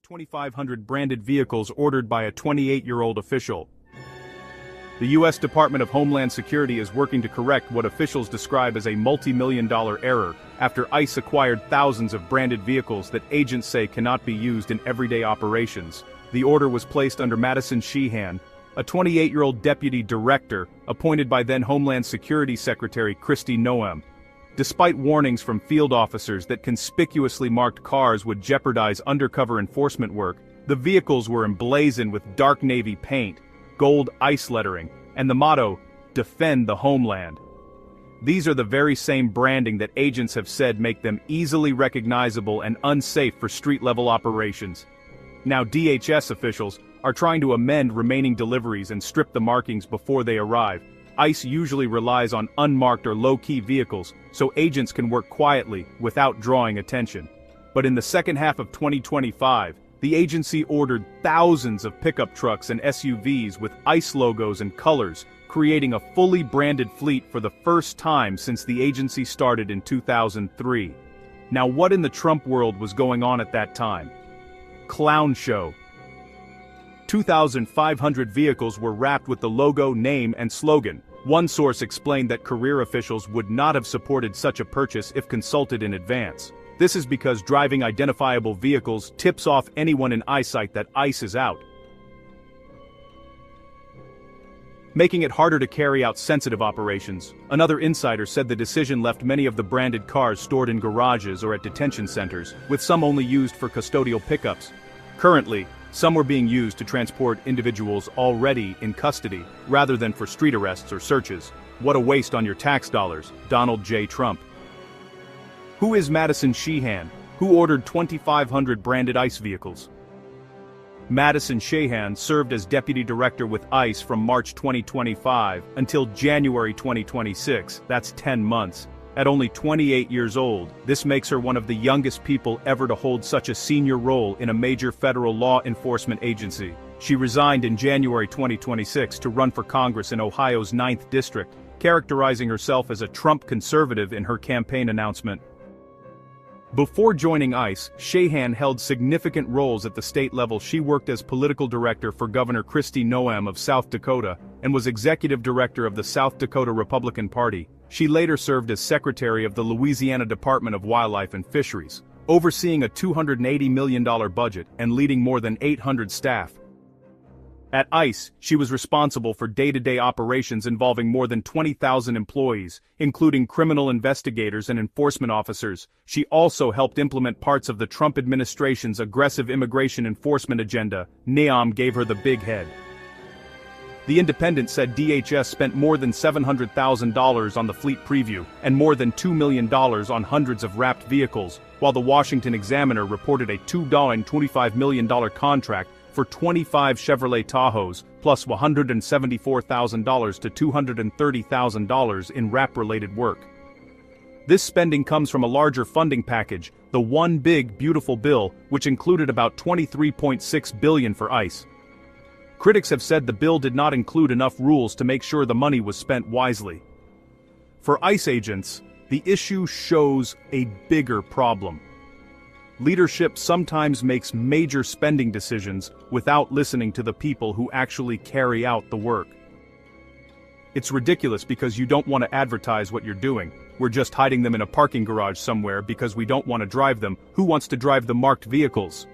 2,500 branded vehicles ordered by a 28-year-old official. The U.S. Department of Homeland Security is working to correct what officials describe as a multi-million-dollar error after ICE acquired thousands of branded vehicles that agents say cannot be used in everyday operations. The order was placed under Madison Sheahan, a 28-year-old deputy director appointed by then Homeland Security Secretary Kristi Noem. Despite warnings from field officers that conspicuously marked cars would jeopardize undercover enforcement work, the vehicles were emblazoned with dark navy paint, gold ICE lettering, and the motto, "Defend the Homeland." These are the very same branding that agents have said make them easily recognizable and unsafe for street-level operations. Now DHS officials are trying to amend remaining deliveries and strip the markings before they arrive. ICE usually relies on unmarked or low-key vehicles, so agents can work quietly without drawing attention. But in the second half of 2025, the agency ordered thousands of pickup trucks and SUVs with ICE logos and colors, creating a fully branded fleet for the first time since the agency started in 2003. Now what in the Trump world was going on at that time? Clown show. 2,500 vehicles were wrapped with the logo, name, and slogan. One source explained that career officials would not have supported such a purchase if consulted in advance. This is because driving identifiable vehicles tips off anyone in eyesight that ICE is out, making it harder to carry out sensitive operations. Another insider said the decision left many of the branded cars stored in garages or at detention centers, with some only used for custodial pickups. Currently, some were being used to transport individuals already in custody, rather than for street arrests or searches. What a waste on your tax dollars, Donald J. Trump. Who is Madison Sheahan, who ordered 2,500 branded ICE vehicles? Madison Sheahan served as deputy director with ICE from March 2025 until January 2026, that's 10 months. At only 28 years old, this makes her one of the youngest people ever to hold such a senior role in a major federal law enforcement agency. She resigned in January 2026 to run for Congress in Ohio's 9th District, characterizing herself as a Trump conservative in her campaign announcement. Before joining ICE, Sheahan held significant roles at the state level. She worked as political director for Governor Kristi Noem of South Dakota and was executive director of the South Dakota Republican Party. She later served as secretary of the Louisiana Department of Wildlife and Fisheries, overseeing a $280 million budget and leading more than 800 staff. At ICE, she was responsible for day-to-day operations involving more than 20,000 employees, including criminal investigators and enforcement officers. She also helped implement parts of the Trump administration's aggressive immigration enforcement agenda. Noem gave her the big head. The Independent said DHS spent more than $700,000 on the fleet preview and more than $2 million on hundreds of wrapped vehicles, while the Washington Examiner reported a $225 million contract for 25 Chevrolet Tahoes, plus $174,000 to $230,000 in wrap-related work. This spending comes from a larger funding package, the One Big Beautiful Bill, which included about $23.6 billion for ICE. Critics have said the bill did not include enough rules to make sure the money was spent wisely. For ICE agents, the issue shows a bigger problem. Leadership sometimes makes major spending decisions without listening to the people who actually carry out the work. It's ridiculous because you don't want to advertise what you're doing. We're just hiding them in a parking garage somewhere because we don't want to drive them. Who wants to drive the marked vehicles?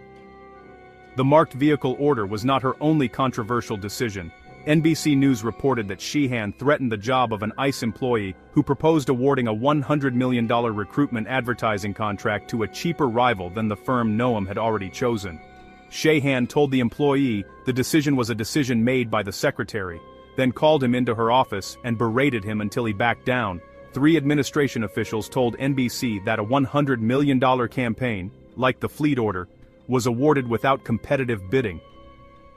The marked vehicle order was not her only controversial decision. NBC News reported that Sheahan threatened the job of an ICE employee who proposed awarding a $100 million recruitment advertising contract to a cheaper rival than the firm Noem had already chosen. Sheahan told the employee the decision was a decision made by the secretary, then called him into her office and berated him until he backed down. 3 administration officials told NBC that a $100 million campaign, like the fleet order, was awarded without competitive bidding.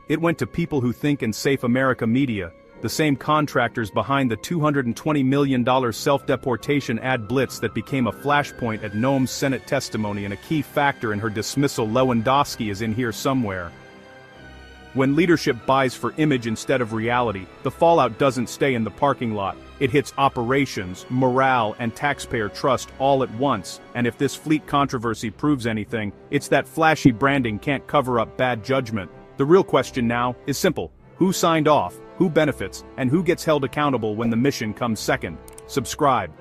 It went to People Who Think and Safe America Media, the same contractors behind the $220 million self-deportation ad blitz that became a flashpoint at Noem's Senate testimony and a key factor in her dismissal. Lewandowski is in here somewhere. When leadership buys for image instead of reality, the fallout doesn't stay in the parking lot. It hits operations, morale, and taxpayer trust all at once, and if this fleet controversy proves anything, it's that flashy branding can't cover up bad judgment. The real question now is simple. Who signed off, who benefits, and who gets held accountable when the mission comes second? Subscribe.